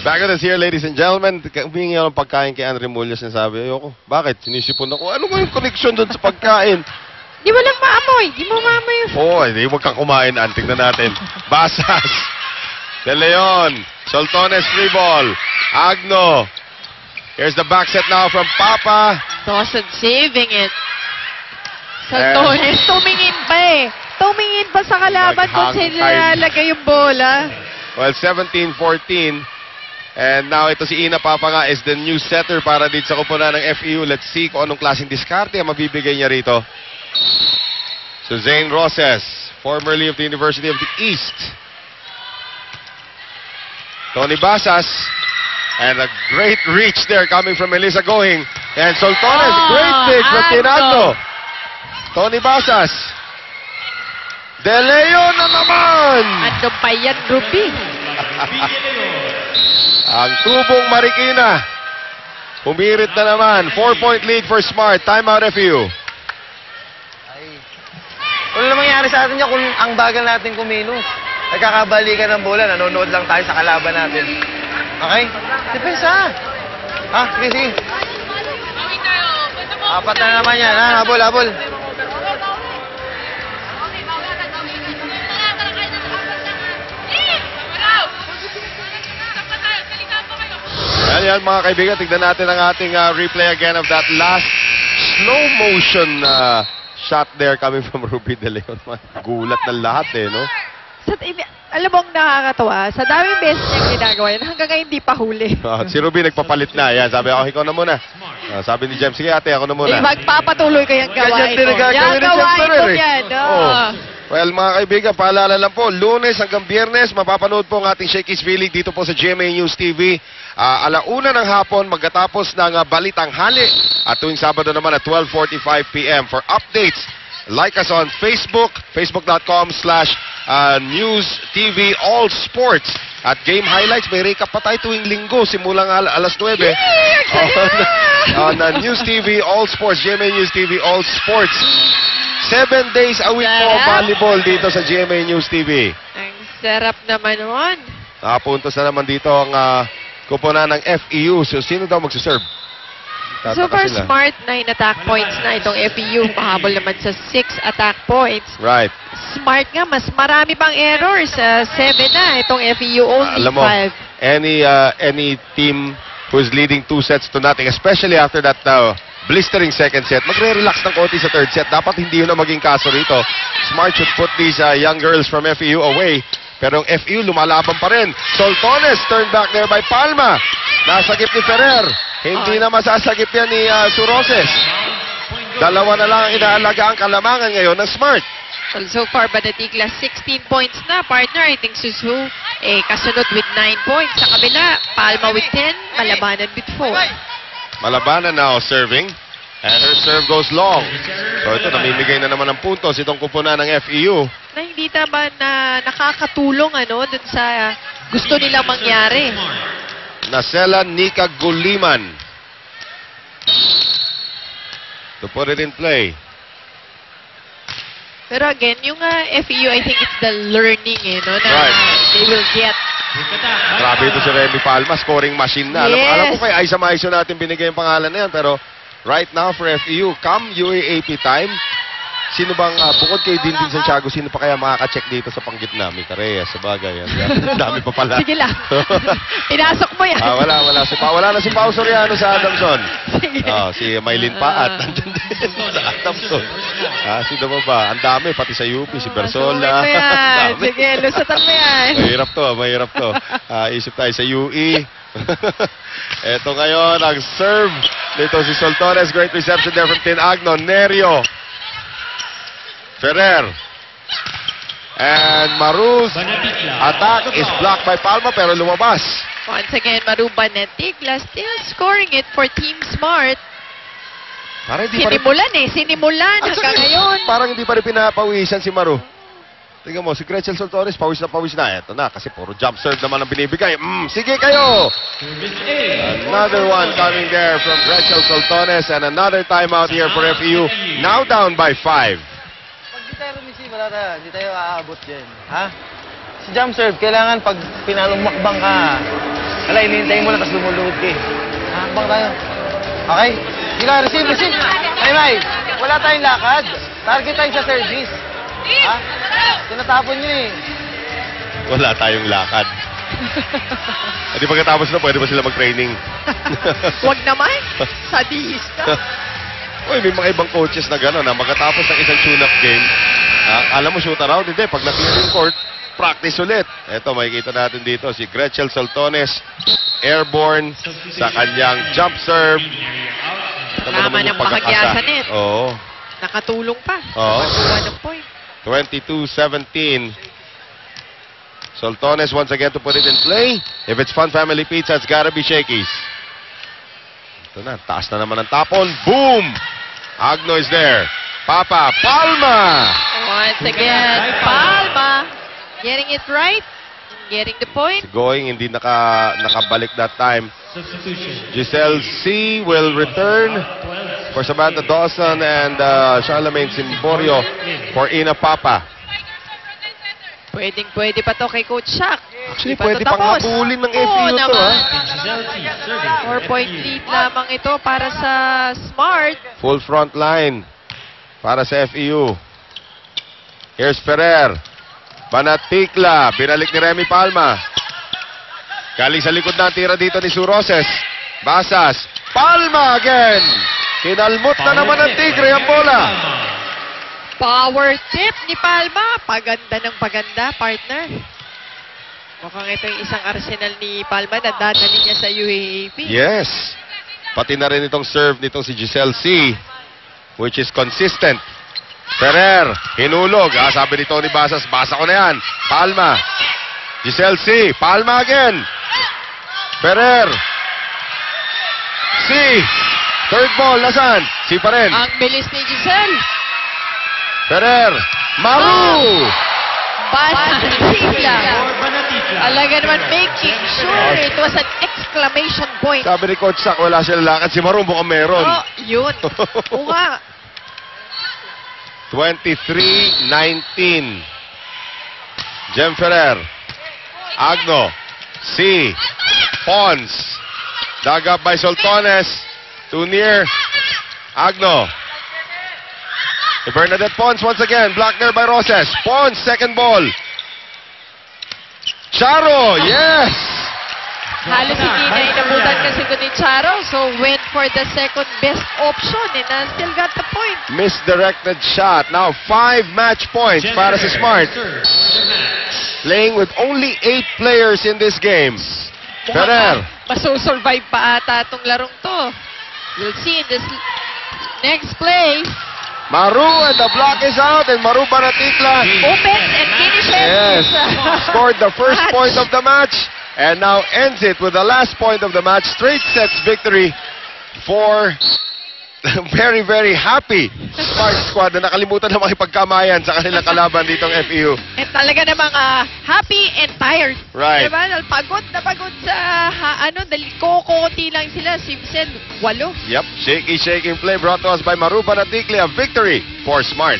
Back at us here, ladies and gentlemen. Humingi ako ng pagkain kay Andre Mullas na sabi, ayoko. Bakit? Sinisipon ako. Ano ba yung connection doon sa pagkain? Di mo lang maamoy. Di mo maamoy. Oo, hindi. Huwag kang kumain, Ann. Tignan natin. Basas. De Leon. Soltones, free ball. Agno. Here's the back set now from Papa. Dawson saving it. Soltones, tumingin pa eh. Tumingin pa sa kalaban kung sila lalagay yung bola. Well, 17-14. And now ito si Ina Papa nga is the new setter para dito sa kupunan ng FEU. Let's see kung anong klaseng diskarte ang mabibigay niya rito. So Zane Roses, formerly of the University of the East. Tony Basas. And a great reach there coming from Melissa Going. And Soltones, great dig from Tinagno. Tony Basas. De Leon na naman! Ano pa yan, Ruby? Ang tubong Marikina. Humirit na naman. 4-point lead for Smart. Timeout FEU. Wala na mangyari sa atin niya kung ang bagal natin kumilos. Nagkakabalikan ng bola, nanonood lang tayo sa kalaban natin. Okay? Depensa. Ha? Sige, sige. Apat na naman yan, ha? Habol, habol. Yan mga kaibigan, tignan natin ang ating replay again of that last slow motion shot there coming from Ruby De Leon. Gulat ng lahat eh, no? Alam mo ang nakakatawa, sa daming beses niyang ginagawa yan, hanggang ngayon hindi pa huli. Si Ruby nagpapalit na. Yan, sabi ako, ikaw na muna. Sabi ni Jem, sige ate, ako na muna. Magpapatuloy ko yung gawain din ko. nagagawin ni Jem Gawain ko Ferrer, eh. yan. Well, mga kaibigan, paalala lang po, Lunes hanggang Biyernes, mapapanood po ang ating Shakey's Feeling dito po sa GMA News TV. Alauna ng hapon, magkatapos ng Balitang Hali. At tuwing Sabado naman at 12:45 p.m. For updates, like us on Facebook, facebook.com/News TV All Sports. At game highlights, may recap pa tayo tuwing linggo, simulang alas 9. On News TV All Sports, GMA News TV All Sports. 7 days a week po volleyball dito sa GMA News TV. Ang sarap naman nun. Nakapuntos na naman dito ang kupunan ng FEU. So, sino daw magsaserve? So far, Smart 9 attack points na itong FEU. Pahabol naman sa 6 attack points. Right. Smart nga, mas marami pang errors. 7 na itong FEU, only 5. Alam mo, any team who's leading 2 sets to nothing, especially after that blistering second set, magre-relax ng konti sa third set. Dapat hindi yun na maging kaso rito. Smart should put these young girls from FEU away. Pero ang FEU lumalaban pa rin. Soltones, turned back there by Palma. Nasagip ni Ferrer. Hindi na masasagip yan ni Suroses. Dalawa na lang ang inaalaga ang kalamangan ngayon ng Smart. Well, so far, Banatigla, 16 points na. Partner, I think Suzu, kasunod with 9 points. Sa kabila, Palma with 10, Malabanan with 4. Malabanan now serving. And her serve goes long. So ito, namimigay na naman ng puntos itong kupunan ng FEU. Na hindi naman na nakakatulong dun sa gusto nilang mangyari. Nasela Nika Guliman. To put it in play. Pero again, yung FEU, I think it's the learning na Right. they will get. Grabe ito si Remy Palma, scoring machine na. Yes. Alam ko kay Aiza Maiso natin binigay yung pangalan na yan, pero right now for FEU, come UAAP time, sino bang, bukod kay Dindin Santiago, sino pa kaya makaka-check dito sa panggitna? Mika Reyes, sabagay yan. Dami pa pala. Sige lang. Pinasok mo yan. Wala na si Pao Soriano sa Adamson. Sige. Si Maylin Paat, nandun din sa Adamson. Sino ba ba? Ang dami, pati sa UP, si Bersola. Sumay mo yan. Sige, lusatan mo yan. Mahirap to. Isip tayo sa UE. Ito ngayon, ang serve dito si Soltones. Great reception there from Tinagno. Nerio. Ferrer. And Maru's attack is blocked by Palma pero lumabas. Once again, Maru Banatigla still scoring it for Team Smart. Sinimulan hanggang ngayon. Parang hindi pa rin pinapawisan si Maru. Tingnan mo, si Gretchen Soltones, pawis na. Ito na, kasi puro jump serve naman ang binibigay. Sige kayo! Another one coming there from Gretchen Soltones and another timeout here for FEU. Now down by 5. Pag di tayo rumisi, di tayo aabot dyan. Ha? Si jump serve, kailangan pag pinalumakbang ka, Wala, inihintay mo lang, tapos lumuluhod ka eh. Hakbang tayo. Okay? Sila, receive. May. Wala tayong lakad. Target tayo sa service. Ha? Tinatapon nyo eh. Wala tayong lakad. At pagkatapos na, pwede ba sila mag-training? Wag naman. Sadista. Uy, may mga ibang coaches na gano'n, na magkatapos ng isang tune-up game, alam mo, shoot around, hindi. Pag na-clear yung court, practice ulit. Eto, makikita natin dito si Gretchen Soltones, airborne sa kanyang jump serve. Ito mo Tama naman ng yung pagkakasa. makagyasan eh. Oo. Nakatulong pa. Oo. Nakakuha ng point. 22-17. Soltones once again to put it in play. If it's Fun Family Pizza, it's gotta be Shakey's. Ito na, taas na naman ang tapon. Boom! Agno is there. Papa, Palma! Once again, Palma. Getting it right. Getting the point. Going, hindi nakabalik that time. Giselle C. will return for Samantha Dawson and Charlemagne Simborio for Ina Papa. Pwede pa to kay Coach Shaq. Actually, Di pa pwede to pang tapos. habulin ng Oo FEU to, naman. ha? 4-point lead lamang ito para sa Smart. Full front line para sa FEU. Here's Ferrer. Banatikla. Binalik ni Remy Palma. Galing sa likod na ang tira dito ni Suroses. Basas. Palma again. Kinalmot na naman ng Tigre ang bola. Power tip ni Palma. Paganda ng paganda, partner. Mukhang ito yung isang arsenal ni Palma na dadali niya sa UAAP. Yes. Pati na rin itong serve nitong si Giselle C. Which is consistent. Ferrer, hinulog. Sabi ni Tony Basas, basa ko na yan. Palma. Giselle C. Palma again. Ferrer. C. Third ball, nasaan? C pa rin. Ang bilis ni Giselle. Ferrer. Maru. Banatikla. Alaga naman making sure it was an exclamation point. Sabi ni Coach Sak, wala sila lakad. Si Maru mukhang meron. Oh, yun. Oo nga. 23-19. Jem Ferrer. Agno. C. Pons. Dug up by Soltones. Too near. Agno. Bernadette Pons once again. Blocked there by Roses. Pons, second ball. Charo, yes! Halos hindi na inabutan kasi ko ni Charo. So, went for the second best option and still got the point. Misdirected shot. Now 5 match points para sa Smart. Playing with only 8 players in this game. Ferrer. Maso-survive pa ata itong larong to. We'll see in this next play. Maru, and the block is out, and Maru Banatikla Opens and finishes. yes, scored the first match. point of the match, and now ends it with the last point of the match. Straight sets victory for very, very happy Smart Squad na nakalimutan na makipagkamayan sa kanilang kalaban ditong FEU. And talaga namang happy and tired. Right. Diba? Pagod na pagod sa dahil kokoti lang sila. Si Vicen, 8. Yep, shaking play brought to us by Maru Banatikla. A victory for Smart.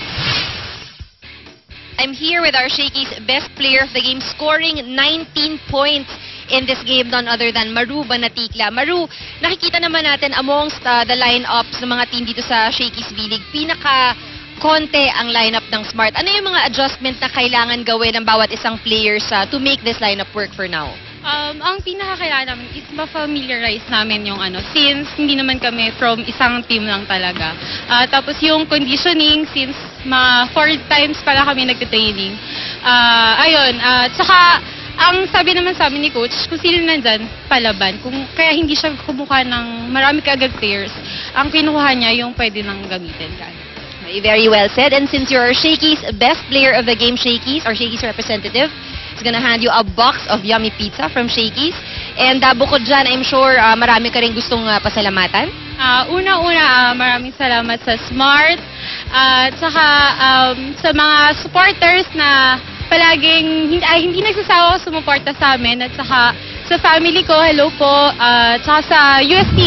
I'm here with our Shakey's best player of the game, scoring 19 points in this game, none other than Maru Banatikla. Maru, nakikita naman natin amongst the lineups ng mga team dito sa Shakey's V-League, pinaka-konte ang lineup ng Smart. Ano yung mga adjustment na kailangan gawin ng bawat isang players to make this lineup work for now? Ang pinakakailangan namin is ma-familiarize namin yung since hindi naman kami from isang team lang talaga. Tapos yung conditioning, since 4 times pala kami nagte-training. Tsaka ang sabi naman sa amin ni Coach, kung sino nandyan, palaban. Kaya hindi siya kumuha ng marami kaagad players. Ang kinukuha niya yung pwede nang gamitin. Very well said. And since you're Shakey's best player of the game, Shakey's, or Shakey's representative, is gonna hand you a box of yummy pizza from Shakey's. And bukod dyan, I'm sure marami ka rin gustong pasalamatan. Una-una, maraming salamat sa Smart. Tsaka sa mga supporters na palaging hindi nagsasawa sumuporta sa amin. At saka sa family ko, hello po. Tsaka sa UST.